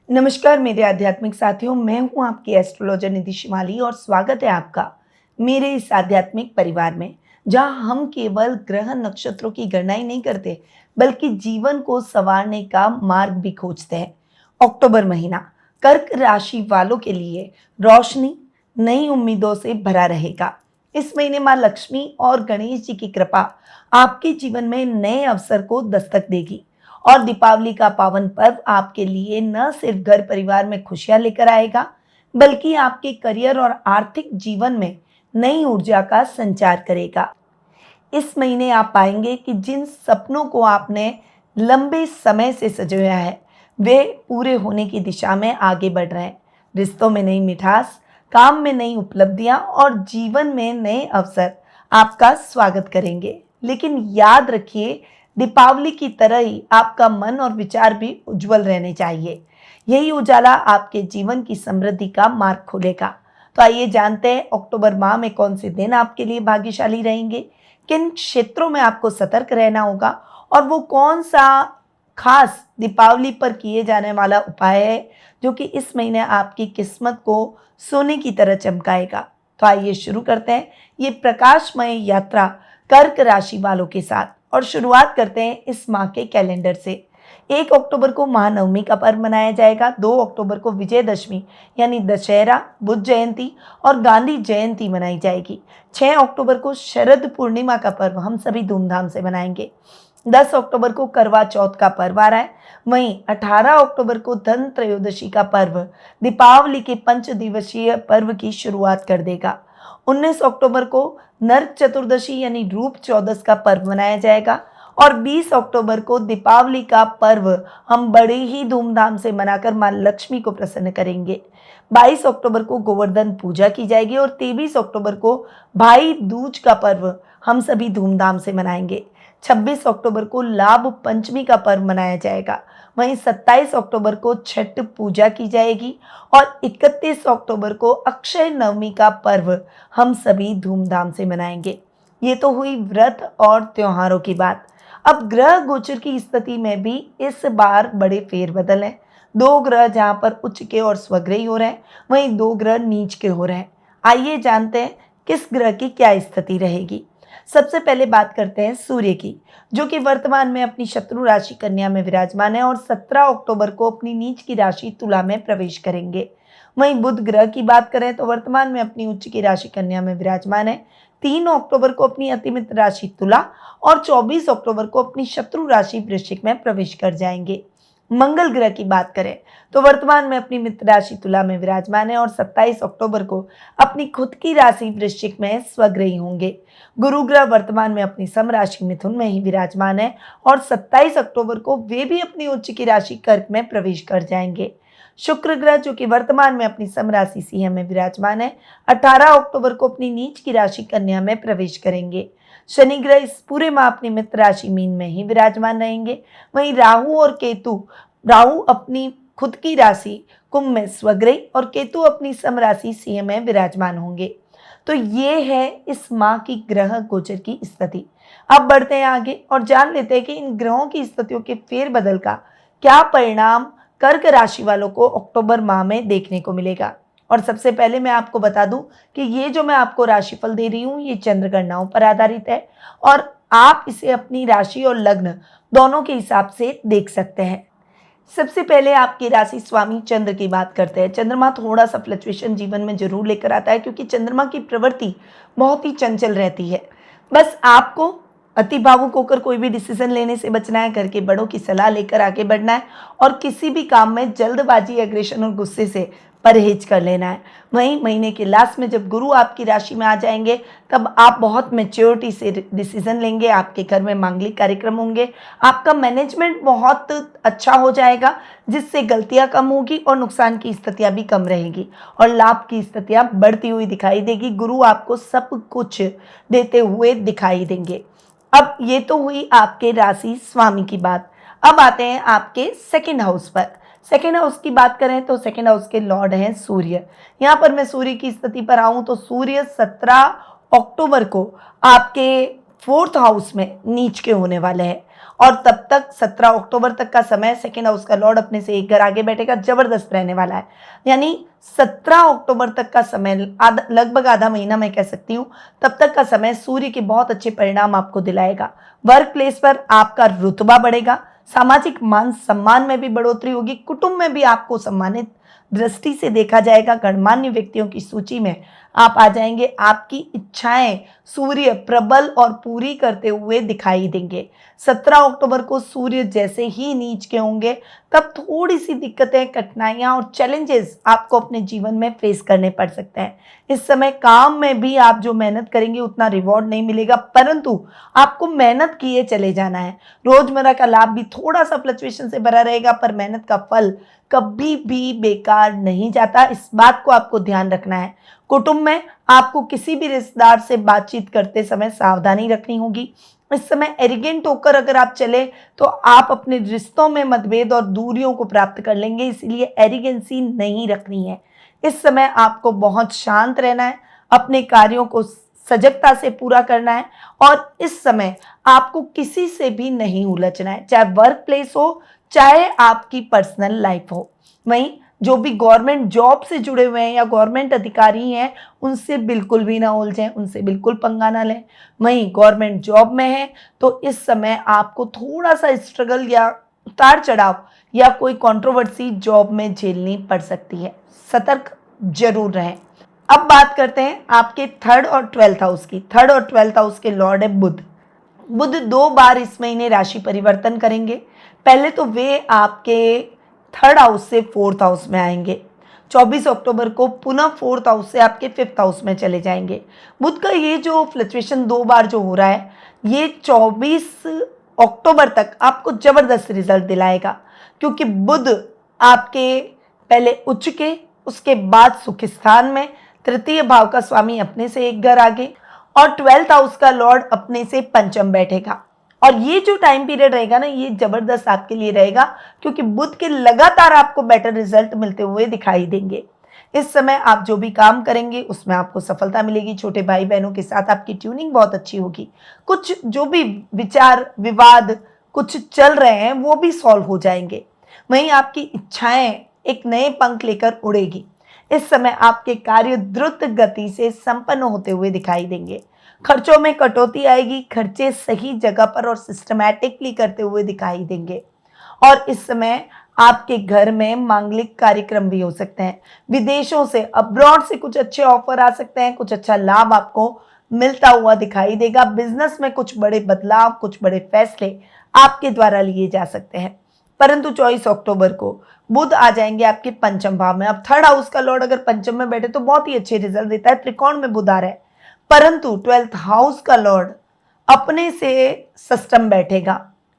नमस्कार मेरे आध्यात्मिक साथियों, मैं हूं आपकी एस्ट्रोलॉजर निधि शिमाली और स्वागत है आपका मेरे इस आध्यात्मिक परिवार में, जहां हम केवल ग्रह नक्षत्रों की गणना ही नहीं करते बल्कि जीवन को संवारने का मार्ग भी खोजते हैं। अक्टूबर महीना कर्क राशि वालों के लिए रोशनी, नई उम्मीदों से भरा रहेगा। इस महीने मां लक्ष्मी और गणेश जी की कृपा आपके जीवन में नए अवसर को दस्तक देगी और दीपावली का पावन पर्व आपके लिए न सिर्फ घर परिवार में खुशियां लेकर आएगा, बल्कि आपके करियर और आर्थिक जीवन में नई ऊर्जा का संचार करेगा। इस महीने आप पाएंगे कि जिन सपनों को आपने लंबे समय से संजोया है, वे पूरे होने की दिशा में आगे बढ़ रहे हैं। रिश्तों में नई मिठास, काम में नई उपलब्धियां और जीवन में नए अवसर आपका स्वागत करेंगे। लेकिन याद रखिए, दीपावली की तरह ही आपका मन और विचार भी उज्जवल रहने चाहिए। यही उजाला आपके जीवन की समृद्धि का मार्ग खोलेगा। तो आइए जानते हैं अक्टूबर माह में कौन से दिन आपके लिए भाग्यशाली रहेंगे, किन क्षेत्रों में आपको सतर्क रहना होगा और वो कौन सा खास दीपावली पर किए जाने वाला उपाय है जो कि इस महीने आपकी किस्मत को सोने की तरह चमकाएगा। तो आइए शुरू करते हैं ये प्रकाशमय यात्रा कर्क राशि वालों के साथ और शुरुआत करते हैं इस माह के कैलेंडर से। 1 अक्टूबर को महानवमी का पर्व मनाया जाएगा। 2 अक्टूबर को विजयदशमी यानी दशहरा, बुद्ध जयंती और गांधी जयंती मनाई जाएगी। 6 अक्टूबर को शरद पूर्णिमा का पर्व हम सभी धूमधाम से मनाएंगे। 10 अक्टूबर को करवा चौथ का पर्व आ रहा है। वहीं 18 अक्टूबर को धन त्रयोदशी का पर्व दीपावली के 5 दिवसीय पर्व की शुरुआत कर देगा। 19 अक्टूबर को नरक चतुर्दशी यानी रूप चौदस का पर्व मनाया जाएगा और 20 अक्टूबर को दीपावली का पर्व हम बड़े ही धूमधाम से मनाकर मां लक्ष्मी को प्रसन्न करेंगे। 22 अक्टूबर को गोवर्धन पूजा की जाएगी और 23 अक्टूबर को भाई दूज का पर्व हम सभी धूमधाम से मनाएंगे। 26 अक्टूबर को लाभ पंचमी का पर्व मनाया जाएगा। वहीं 27 अक्टूबर को छठ पूजा की जाएगी और 31 अक्टूबर को अक्षय नवमी का पर्व हम सभी धूमधाम से मनाएंगे। ये तो हुई व्रत और त्योहारों की बात। अब ग्रह गोचर की स्थिति में भी इस बार बड़े फेरबदल हैं। 2 ग्रह जहां पर उच्च के और स्वग्रही हो रहे हैं, वहीं 2 ग्रह नीच के हो रहे हैं। आइए जानते हैं किस ग्रह की क्या स्थिति रहेगी। सबसे पहले बात करते हैं सूर्य की, जो कि वर्तमान में अपनी शत्रु राशि कन्या में विराजमान है और 17 अक्टूबर को अपनी नीच की राशि तुला में प्रवेश करेंगे। वहीं बुध ग्रह की बात करें तो वर्तमान में अपनी उच्च की राशि कन्या में विराजमान है। 3 अक्टूबर को अपनी अतिमित्र राशि तुला और 24 अक्टूबर को अपनी शत्रु राशि वृश्चिक में प्रवेश कर जाएंगे। मंगल ग्रह की बात करें तो वर्तमान में अपनी मित्र राशि तुला में विराजमान है और 27 अक्टूबर को अपनी खुद की राशि वृश्चिक में स्वग्रही होंगे। गुरु ग्रह वर्तमान में अपनी सम राशि मिथुन में ही विराजमान है और 27 अक्टूबर को वे भी अपनी उच्च की राशि कर्क में प्रवेश कर जाएंगे। शुक्र ग्रह जो कि वर्तमान में अपनी सम राशि सिंह में विराजमान है, 18 अक्टूबर को अपनी नीच की राशि कन्या में प्रवेश करेंगे। शनि ग्रह इस पूरे माह अपनी मित्र राशि मीन में ही विराजमान रहेंगे। वहीं राहु अपनी खुद की राशि कुंभ में स्वग्रही और केतु अपनी सम राशि सिंह में विराजमान होंगे। तो ये है इस माह की ग्रह गोचर की स्थिति। अब बढ़ते हैं आगे और जान लेते हैं कि इन ग्रहों की स्थितियों के फेरबदल का क्या परिणाम कर्क राशि वालों को अक्टूबर माह में देखने को मिलेगा। और सबसे पहले मैं आपको बता दूं कि ये जो मैं आपको राशिफल दे रही हूं, ये चंद्र गणनाओं पर आधारित है और आप इसे अपनी राशि और लग्न दोनों के हिसाब से देख सकते हैं। सबसे पहले आपकी राशि स्वामी चंद्र की बात करते हैं। चंद्रमा थोड़ा सा फ्लक्चुएशन जीवन में जरूर लेकर आता है, क्योंकि चंद्रमा की प्रवृत्ति बहुत ही चंचल रहती है। बस आपको अति भावुक होकर कोई भी डिसीजन लेने से बचना है, घर के बड़ों की सलाह लेकर आगे बढ़ना है और किसी भी काम में जल्दबाजी, एग्रेशन और गुस्से से परहेज कर लेना है। वहीं महीने के लास्ट में जब गुरु आपकी राशि में आ जाएंगे, तब आप बहुत मैच्योरिटी से डिसीजन लेंगे। आपके घर में मांगलिक कार्यक्रम होंगे, आपका मैनेजमेंट बहुत अच्छा हो जाएगा, जिससे गलतियां कम होगी और नुकसान की स्थितियां भी कम रहेगी और लाभ की स्थितियां बढ़ती हुई दिखाई देगी। गुरु आपको सब कुछ देते हुए दिखाई देंगे। अब ये तो हुई आपके राशि स्वामी की बात। अब आते हैं आपके सेकंड हाउस पर। सेकंड हाउस की बात करें तो सेकंड हाउस के लॉर्ड हैं सूर्य। यहाँ पर मैं सूर्य की स्थिति पर आऊं तो सूर्य 17 अक्टूबर को आपके फोर्थ हाउस में नीच के होने वाले हैं। और तब तक 17 अक्टूबर तक का समय सेकेंड हाउस का लॉर्ड अपने से एक घर आगे बैठेगा, जबरदस्त रहने वाला है। यानी 17 अक्टूबर तक का समय, लगभग आधा महीना मैं कह सकती हूँ, तब तक का समय सूर्य के बहुत अच्छे परिणाम आपको दिलाएगा। वर्क प्लेस पर आपका रुतबा बढ़ेगा, सामाजिक मान सम्मान में भी बढ़ोतरी होगी, कुटुंब में भी आपको सम्मानित दृष्टि से देखा जाएगा। गणमान्य व्यक्तियों की सूची में आप आ जाएंगे। आपकी इच्छाएं सूर्य प्रबल और पूरी करते हुए दिखाई देंगे। 17 अक्टूबर को सूर्य जैसे ही नीच के होंगे, तब थोड़ी सी दिक्कतें, कठिनाइयां और चैलेंजेस आपको अपने जीवन में फेस करने पड़ सकते हैं। इस समय काम में भी आप जो मेहनत करेंगे उतना रिवॉर्ड नहीं मिलेगा, परंतु आपको मेहनत किए चले जाना है। रोजमर्रा का लाभ भी थोड़ा सा फ्लक्चुएशन से भरा रहेगा, पर मेहनत का फल कभी भी बेकार नहीं जाता, इस बात को आपको ध्यान रखना है। कुटुंब में आपको किसी भी रिश्तेदार से बातचीत करते समय सावधानी रखनी होगी। इस समय एरिगेंट होकर अगर आप चले तो आप अपने रिश्तों में मतभेद और दूरियों को प्राप्त कर लेंगे, इसलिए एरिगेंसी नहीं रखनी है। इस समय आपको बहुत शांत रहना है, अपने कार्यों को सजगता से पूरा करना है और इस समय आपको किसी से भी नहीं उलझना है, चाहे वर्क प्लेस हो, चाहे आपकी पर्सनल लाइफ हो। वहीं जो भी गवर्नमेंट जॉब से जुड़े हुए हैं या गवर्नमेंट अधिकारी हैं, उनसे बिल्कुल भी ना उलझें, उनसे बिल्कुल पंगा ना लें। वहीं गवर्नमेंट जॉब में है तो इस समय आपको थोड़ा सा स्ट्रगल या उतार चढ़ाव या कोई कंट्रोवर्सी जॉब में झेलनी पड़ सकती है, सतर्क जरूर रहें। अब बात करते हैं आपके 3rd और 12th हाउस की। 3rd और 12th हाउस के लॉर्ड है बुध। बुध 2 बार इस महीने राशि परिवर्तन करेंगे। पहले तो वे आपके 3rd हाउस से 4th हाउस में आएंगे। 24 अक्टूबर को पुनः 4th हाउस से आपके 5th हाउस में चले जाएंगे। बुध का ये जो फ्लक्चुएशन 2 बार जो हो रहा है, ये 24 अक्टूबर तक आपको जबरदस्त रिजल्ट दिलाएगा, क्योंकि बुध आपके पहले उच्च के, उसके बाद सुख स्थान में, तृतीय भाव का स्वामी अपने से एक घर आगे और 12th हाउस का लॉर्ड अपने से पंचम बैठेगा। और ये जो टाइम पीरियड रहेगा ना, ये जबरदस्त आपके लिए रहेगा, क्योंकि बुध के लगातार आपको बेटर रिजल्ट मिलते हुए दिखाई देंगे। इस समय आप जो भी काम करेंगे उसमें आपको सफलता मिलेगी। छोटे भाई बहनों के साथ आपकी ट्यूनिंग बहुत अच्छी होगी। कुछ जो भी विचार विवाद कुछ चल रहे हैं वो भी सॉल्व हो जाएंगे। वहीं आपकी इच्छाएं एक नए पंख लेकर उड़ेगी। इस समय आपके कार्य द्रुत गति से संपन्न होते हुए दिखाई देंगे। खर्चों में कटौती आएगी, खर्चे सही जगह पर और सिस्टमैटिकली करते हुए दिखाई देंगे। और इस समय आपके घर में मांगलिक कार्यक्रम भी हो सकते हैं। विदेशों से, अब्रॉड से कुछ अच्छे ऑफर आ सकते हैं, कुछ अच्छा लाभ आपको मिलता हुआ दिखाई देगा। बिजनेस में कुछ बड़े बदलाव, कुछ बड़े फैसले आपके द्वारा लिए जा सकते हैं। परंतु 24 अक्टूबर को बुध आ जाएंगे आपके पंचम भाव में। अब 3rd हाउस का लॉर्ड अगर पंचम में बैठे तो बहुत ही अच्छे रिजल्ट देता है, त्रिकोण में बुध आ रहा है। परंतु 12th हाउस का लॉर्ड अपने से षष्ठम बैठेगा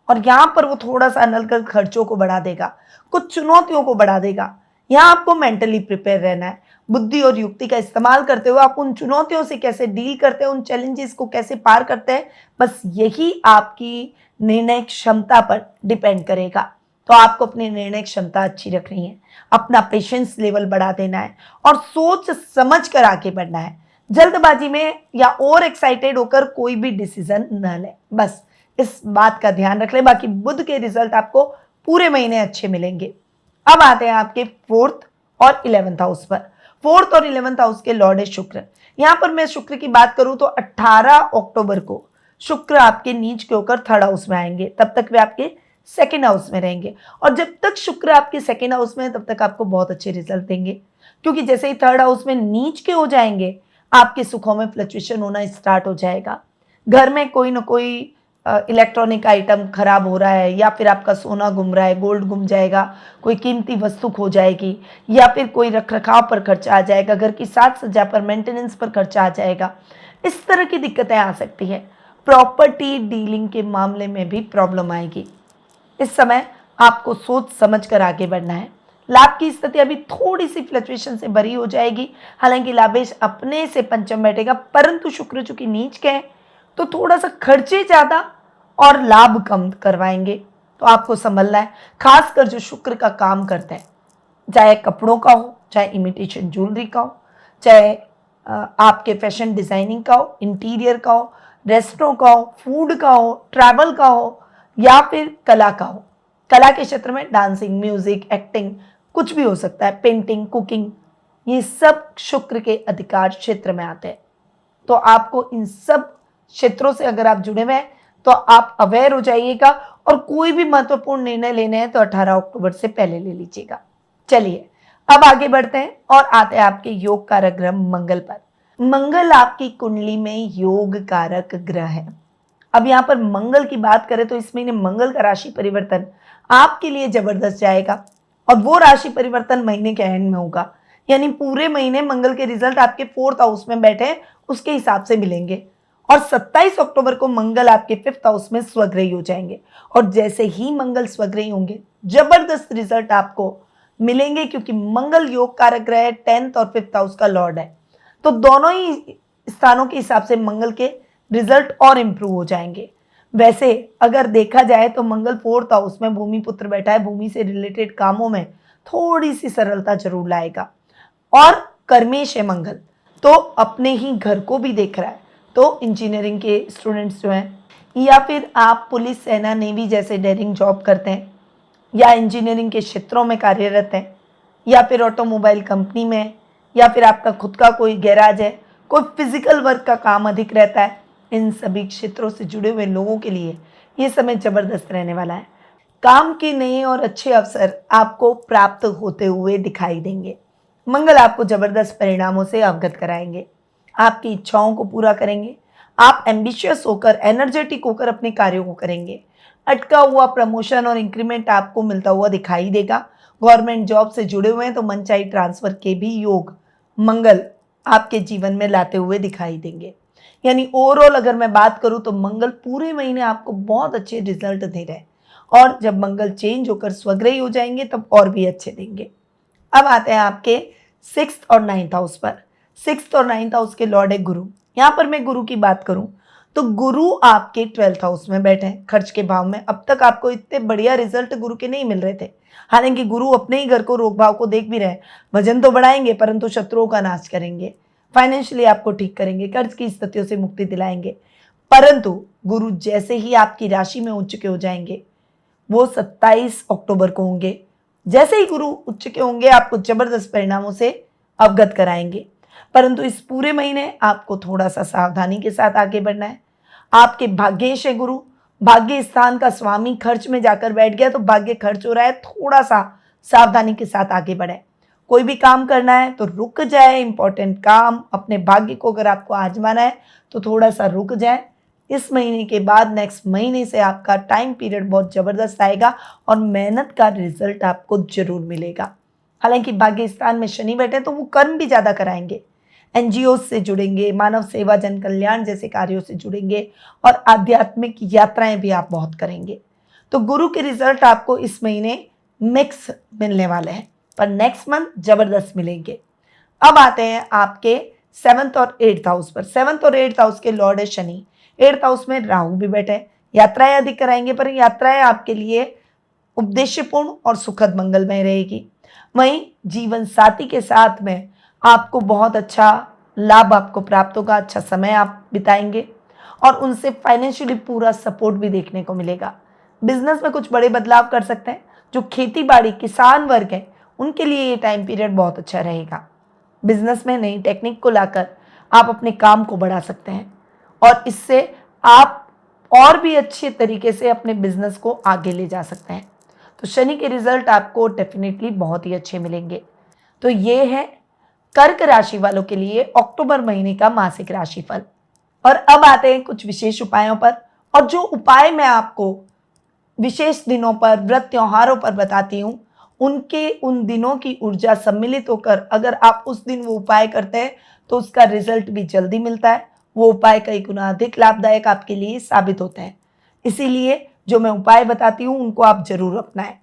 और यहाँ पर वो थोड़ा सा अनल खर्चों को बढ़ा देगा, कुछ चुनौतियों को बढ़ा देगा। यहाँ आपको मेंटली प्रिपेयर रहना है। बुद्धि और युक्ति का इस्तेमाल करते हुए आप उन चुनौतियों से कैसे डील करते हैं, उन चैलेंजेस को कैसे पार करते हैं, बस यही आपकी निर्णय क्षमता पर डिपेंड करेगा। तो आपको अपनी निर्णय क्षमता अच्छी रखनी है, अपना पेशेंस लेवल बढ़ा देना है और सोच समझ कर आगे बढ़ना है। जल्दबाजी में या और एक्साइटेड होकर कोई भी डिसीजन न ले, बस इस बात का ध्यान रख ले। बाकी बुध के रिजल्ट आपको पूरे महीने अच्छे मिलेंगे। अब आते हैं आपके 4th और 11th हाउस पर। 4th और 11th हाउस के लॉर्ड है शुक्र। यहां पर मैं शुक्र की बात करूं तो 18 अक्टूबर को शुक्र आपके नीच के होकर 3rd हाउस में आएंगे। तब तक वे आपके 2nd हाउस में रहेंगे और जब तक शुक्र आपके 2nd हाउस में है तब तक आपको बहुत अच्छे रिजल्ट देंगे, क्योंकि जैसे ही 3rd हाउस में नीच के हो जाएंगे आपके सुखों में फ्लक्चुएशन होना स्टार्ट हो जाएगा। घर में कोई ना कोई इलेक्ट्रॉनिक आइटम खराब हो रहा है, या फिर आपका सोना गुम रहा है, गोल्ड गुम जाएगा, कोई कीमती वस्तु खो जाएगी, या फिर कोई रख रखाव पर खर्चा आ जाएगा, घर की साज सज्जा पर, मेंटेनेंस पर खर्चा आ जाएगा। इस तरह की दिक्कतें आ सकती हैं। प्रॉपर्टी डीलिंग के मामले में भी प्रॉब्लम आएगी। इस समय आपको सोच समझ कर आगे बढ़ना है। लाभ की स्थिति अभी थोड़ी सी फ्लक्चुएशन से भरी हो जाएगी। हालांकि लाभेश अपने से पंचम बैठेगा, परंतु शुक्र चूंकि नीच के हैं तो थोड़ा सा खर्चे ज्यादा और लाभ कम करवाएंगे, तो आपको संभलना है। खासकर जो शुक्र का काम करते हैं, चाहे कपड़ों का हो, चाहे इमिटेशन ज्वेलरी का हो, चाहे आपके फैशन डिजाइनिंग का हो, इंटीरियर का हो, रेस्टोरेंट का हो, फूड का हो, ट्रैवल का हो, या फिर कला का हो, कला के क्षेत्र में डांसिंग, म्यूजिक, एक्टिंग, कुछ भी हो सकता है, पेंटिंग, कुकिंग, ये सब शुक्र के अधिकार क्षेत्र में आते हैं। तो आपको इन सब क्षेत्रों से अगर आप जुड़े हुए हैं तो आप अवेयर हो जाइएगा, और कोई भी महत्वपूर्ण निर्णय लेने हैं तो 18 अक्टूबर से पहले ले लीजिएगा। चलिए अब आगे बढ़ते हैं और आते हैं आपके योग कारक ग्रह मंगल पर। मंगल आपकी कुंडली में योग कारक ग्रह है। अब यहाँ पर मंगल की बात करें तो इस महीने मंगल का राशि परिवर्तन आपके लिए जबरदस्त जाएगा, और वो राशि परिवर्तन महीने के एंड में होगा। यानी पूरे महीने मंगल के रिजल्ट आपके 4th हाउस में बैठे उसके हिसाब से मिलेंगे, और 27 अक्टूबर को मंगल आपके 5th हाउस में स्वग्रही हो जाएंगे। और जैसे ही मंगल स्वग्रही होंगे जबरदस्त रिजल्ट आपको मिलेंगे, क्योंकि मंगल योग कारक ग्रह है, 10th और 5th हाउस का लॉर्ड है। तो दोनों ही स्थानों के हिसाब से मंगल के रिजल्ट और इंप्रूव हो जाएंगे। वैसे अगर देखा जाए तो मंगल 4th हाउस में भूमि पुत्र बैठा है, भूमि से रिलेटेड कामों में थोड़ी सी सरलता जरूर लाएगा, और कर्मेश है मंगल, तो अपने ही घर को भी देख रहा है। तो इंजीनियरिंग के स्टूडेंट्स जो हैं, या फिर आप पुलिस, सेना, नेवी जैसे डेयरिंग जॉब करते हैं, या इंजीनियरिंग के क्षेत्रों में कार्यरत हैं, या फिर ऑटोमोबाइल कंपनी में, या फिर आपका खुद का कोई गैराज है, कोई फिजिकल वर्क का काम अधिक रहता है, इन सभी क्षेत्रों से जुड़े हुए लोगों के लिए ये समय जबरदस्त रहने वाला है। काम के नए और अच्छे अवसर आपको प्राप्त होते हुए दिखाई देंगे। मंगल आपको जबरदस्त परिणामों से अवगत कराएंगे, आपकी इच्छाओं को पूरा करेंगे। आप एम्बिशियस होकर, एनर्जेटिक होकर अपने कार्यों को करेंगे। अटका हुआ प्रमोशन और इंक्रीमेंट आपको मिलता हुआ दिखाई देगा। गवर्नमेंट जॉब से जुड़े हुए हैं तो मनचाही ट्रांसफर के भी योग मंगल आपके जीवन में लाते हुए दिखाई देंगे। यानी ओवरऑल अगर मैं बात करूं तो मंगल पूरे महीने आपको बहुत अच्छे रिजल्ट दे रहे हैं, और जब मंगल चेंज होकर स्वग्रही हो जाएंगे तब और भी अच्छे देंगे। अब आते हैं आपके 6th और 9th हाउस पर। 6th और 9th हाउस के लॉर्ड है गुरु। यहाँ पर मैं गुरु की बात करूं तो गुरु आपके 12th हाउस में बैठे हैं, खर्च के भाव में। अब तक आपको इतने बढ़िया रिजल्ट गुरु के नहीं मिल रहे थे, हालांकि गुरु अपने ही घर को, रोग भाव को देख भी रहे हैं। वजन तो बढ़ाएंगे परंतु शत्रुओं का नाश करेंगे, फाइनेंशियली आपको ठीक करेंगे, कर्ज की स्थितियों से मुक्ति दिलाएंगे। परंतु गुरु जैसे ही आपकी राशि में उच्च के हो जाएंगे, वो 27 अक्टूबर को होंगे। जैसे ही गुरु उच्च के होंगे आपको जबरदस्त परिणामों से अवगत कराएंगे, परंतु इस पूरे महीने आपको थोड़ा सा सावधानी के साथ आगे बढ़ना है। आपके भाग्येश है गुरु, भाग्य स्थान का स्वामी खर्च में जाकर बैठ गया तो भाग्य खर्च हो रहा है, थोड़ा सा सावधानी के साथ आगे बढ़े। कोई भी काम करना है तो रुक जाए, इंपॉर्टेंट काम, अपने भाग्य को अगर आपको आजमाना है तो थोड़ा सा रुक जाए। इस महीने के बाद नेक्स्ट महीने से आपका टाइम पीरियड बहुत ज़बरदस्त आएगा और मेहनत का रिजल्ट आपको जरूर मिलेगा। हालांकि भाग्य स्थान में शनि बैठे तो वो कर्म भी ज़्यादा कराएंगे, एनजीओ से जुड़ेंगे, मानव सेवा, जन कल्याण जैसे कार्यों से जुड़ेंगे, और आध्यात्मिक यात्राएं भी आप बहुत करेंगे। तो गुरु के रिजल्ट आपको इस महीने मिक्स मिलने वाले हैं, पर नेक्स्ट मंथ जबरदस्त मिलेंगे। अब आते हैं आपके 7th और 8th हाउस पर। 7th और 8th हाउस के लॉर्ड है शनि। 8th हाउस में राहु भी बैठे हैं। यात्राएं अधिक कराएंगे, पर यात्राएं आपके लिए उद्देश्यपूर्ण और सुखद मंगलमय रहेगी। वहीं जीवन साथी के साथ में आपको बहुत अच्छा लाभ आपको प्राप्त होगा, अच्छा समय आप बिताएंगे, और उनसे फाइनेंशियली पूरा सपोर्ट भी देखने को मिलेगा। बिजनेस में कुछ बड़े बदलाव कर सकते हैं। जो खेती बाड़ी, किसान वर्ग है, उनके लिए ये टाइम पीरियड बहुत अच्छा रहेगा। बिजनेस में नई टेक्निक को लाकर आप अपने काम को बढ़ा सकते हैं, और इससे आप और भी अच्छे तरीके से अपने बिजनेस को आगे ले जा सकते हैं। तो शनि के रिजल्ट आपको डेफिनेटली बहुत ही अच्छे मिलेंगे। तो ये है कर्क राशि वालों के लिए अक्टूबर महीने का मासिक राशिफल। और अब आते हैं कुछ विशेष उपायों पर। और जो उपाय मैं आपको विशेष दिनों पर, व्रत त्योहारों पर बताती हूँ, उनके उन दिनों की ऊर्जा सम्मिलित होकर अगर आप उस दिन वो उपाय करते हैं तो उसका रिजल्ट भी जल्दी मिलता है। वो उपाय कई गुना अधिक लाभदायक आपके लिए साबित होते हैं। इसीलिए जो मैं उपाय बताती हूँ उनको आप जरूर अपनाएं।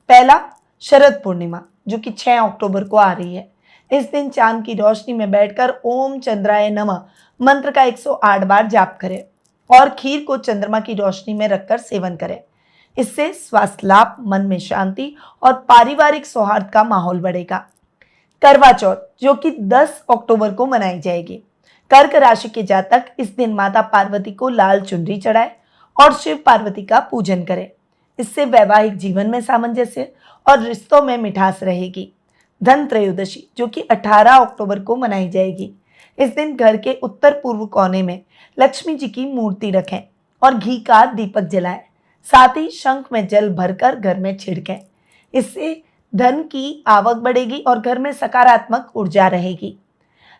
पहला, शरद पूर्णिमा जो कि 6 अक्टूबर को आ रही है। इस दिन चांद की रोशनी में बैठकर ओम चंद्राय नमः मंत्र का 108 बार जाप करें, और खीर को चंद्रमा की रोशनी में रखकर सेवन करें। इससे स्वास्थ्य लाभ, मन में शांति और पारिवारिक सौहार्द का माहौल बढ़ेगा। करवा चौथ जो कि 10 अक्टूबर को मनाई जाएगी। कर्क राशि के जातक इस दिन माता पार्वती को लाल चुनरी चढ़ाए और शिव पार्वती का पूजन करें। इससे वैवाहिक जीवन में सामंजस्य और रिश्तों में मिठास रहेगी। धन त्रयोदशी जो कि 18 अक्टूबर को मनाई जाएगी। इस दिन घर के उत्तर पूर्व कोने में लक्ष्मी जी की मूर्ति रखें और घी का दीपक जलाएं। साथ ही शंख में जल भरकर घर में छिड़कें। इससे धन की आवक बढ़ेगी और घर में सकारात्मक ऊर्जा रहेगी।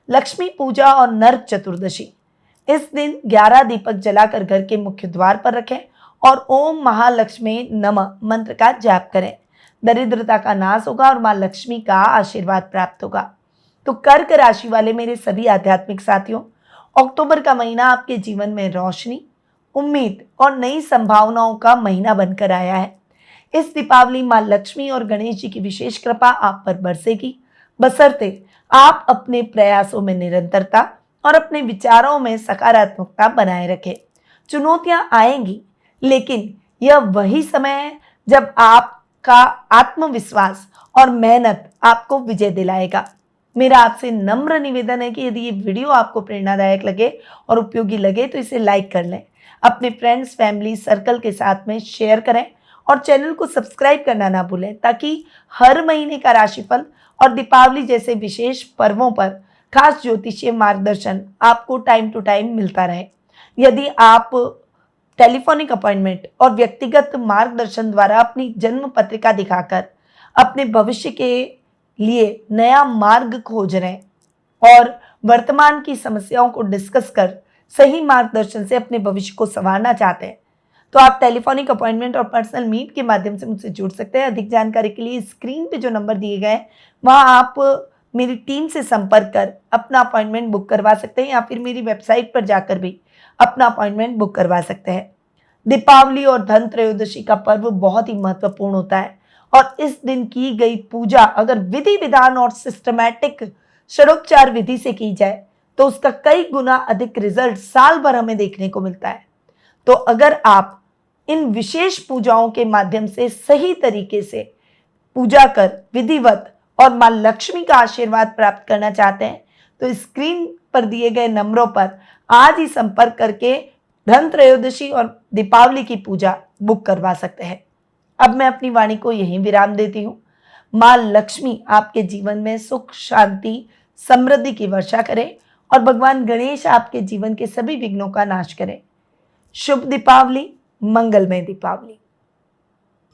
लक्ष्मी पूजा और नरक चतुर्दशी इस दिन 11 दीपक जलाकर घर के मुख्य द्वार पर रखें और ओम महालक्ष्मी नमः मंत्र का जाप करें। दरिद्रता का नाश होगा और मां लक्ष्मी का आशीर्वाद प्राप्त होगा। तो कर्क राशि वाले मेरे सभी आध्यात्मिक साथियों, अक्टूबर का महीना आपके जीवन में रोशनी, उम्मीद और नई संभावनाओं का महीना बनकर आया है। इस दीपावली मां लक्ष्मी और गणेश जी की विशेष कृपा आप पर बरसेगी, बशर्ते आप अपने प्रयासों में निरंतरता और अपने विचारों में सकारात्मकता बनाए रखें। चुनौतियां आएंगी, लेकिन यह वही समय है जब आपका आत्मविश्वास और मेहनत आपको विजय दिलाएगा। मेरा आपसे नम्र निवेदन है कि यदि ये वीडियो आपको प्रेरणादायक लगे और उपयोगी लगे तो इसे लाइक कर लें, अपने फ्रेंड्स, फैमिली, सर्कल के साथ में शेयर करें और चैनल को सब्सक्राइब करना ना भूलें, ताकि हर महीने का राशिफल और दीपावली जैसे विशेष पर्वों पर खास ज्योतिषीय मार्गदर्शन आपको टाइम टू टाइम मिलता रहे। यदि आप टेलीफोनिक अपॉइंटमेंट और व्यक्तिगत मार्गदर्शन द्वारा अपनी जन्म पत्रिका दिखाकर अपने भविष्य के लिए नया मार्ग खोज रहे हैं और वर्तमान की समस्याओं को डिस्कस कर सही मार्गदर्शन से अपने भविष्य को संवारना चाहते हैं, तो आप टेलीफोनिक अपॉइंटमेंट और पर्सनल मीट के माध्यम से मुझसे जुड़ सकते हैं। अधिक जानकारी के लिए स्क्रीन पे जो नंबर दिए गए हैं वहाँ आप मेरी टीम से संपर्क कर अपना अपॉइंटमेंट बुक करवा सकते हैं या फिर मेरी वेबसाइट पर जाकर भी अपना अपॉइंटमेंट बुक करवा सकते हैं। दीपावली और धन त्रयोदशी का पर्व बहुत ही महत्वपूर्ण होता है और इस दिन की गई पूजा अगर विधि विधान और सिस्टमैटिक षडोपचार विधि से की जाए तो उसका कई गुना अधिक रिजल्ट साल भर हमें देखने को मिलता है। तो अगर आप इन विशेष पूजाओं के माध्यम से सही तरीके से पूजा कर विधिवत और मां लक्ष्मी का आशीर्वाद प्राप्त करना चाहते हैं तो स्क्रीन पर दिए गए नंबरों पर आज ही संपर्क करके धन त्रयोदशी और दीपावली की पूजा बुक करवा सकते हैं। अब मैं अपनी वाणी को यहीं विराम देती हूँ। मां लक्ष्मी आपके जीवन में सुख, शांति, समृद्धि की वर्षा करे और भगवान गणेश आपके जीवन के सभी विघ्नों का नाश करें। शुभ दीपावली, मंगलमय दीपावली।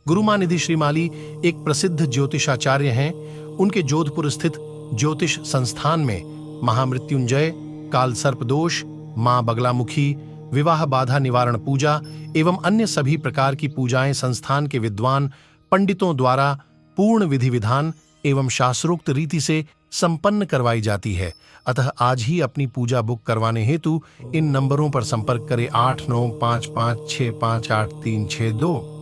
गुरुमां निधि श्रीमाली एक प्रसिद्ध ज्योतिषाचार्य हैं। उनके जोधपुर स्थित ज्योतिष संस्थान में महामृत्युंजय, काल सर्प दोष, मां बगलामुखी, विवाह बाधा निवारण पूजा एवं अन्य सभी प्रकार की पूजाएं संस्थान के विद्वान पंडितों द्वारा पूर्ण विधि विधान एवं शास्त्रोक्त रीति से संपन्न करवाई जाती है। अतः आज ही अपनी पूजा बुक करवाने हेतु इन नंबरों पर संपर्क करें 8955658362।